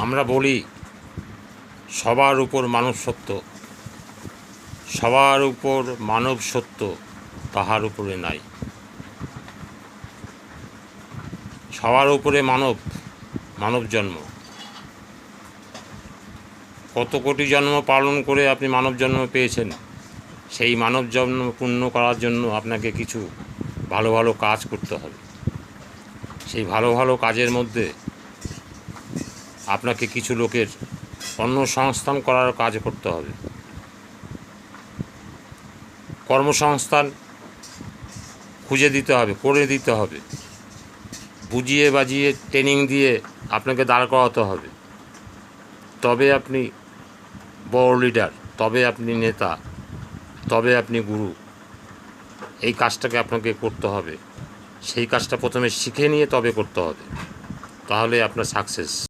আমরা বলি সবার উপর মানব সত্য, সবার উপর মানব সত্য তাহার উপরে নাই। সবার উপরে মানব জন্ম। কত কোটি জন্ম পালন করে আপনি মানব জন্ম পেয়েছেন। সেই মানব জন্ম পূর্ণ করার জন্য আপনাকে কিছু ভালো ভালো কাজ করতে হবে। সেই ভালো ভালো কাজের মধ্যে আপনাকে কিছু লোকের কর্মসংস্থান করার কাজ করতে হবে। কর্মসংস্থান খুঁজে দিতে হবে, করে দিতে হবে, বুঝিয়ে বাজিয়ে ট্রেনিং দিয়ে আপনাকে দাঁড় করাতে হবে। তবে আপনি বড় লিডার, তবে আপনি নেতা, তবে আপনি গুরু। এই কাজটাকে আপনাকে করতে হবে। সেই কাজটা প্রথমে শিখে নিয়ে তবে করতে হবে, তাহলে আপনার সাকসেস।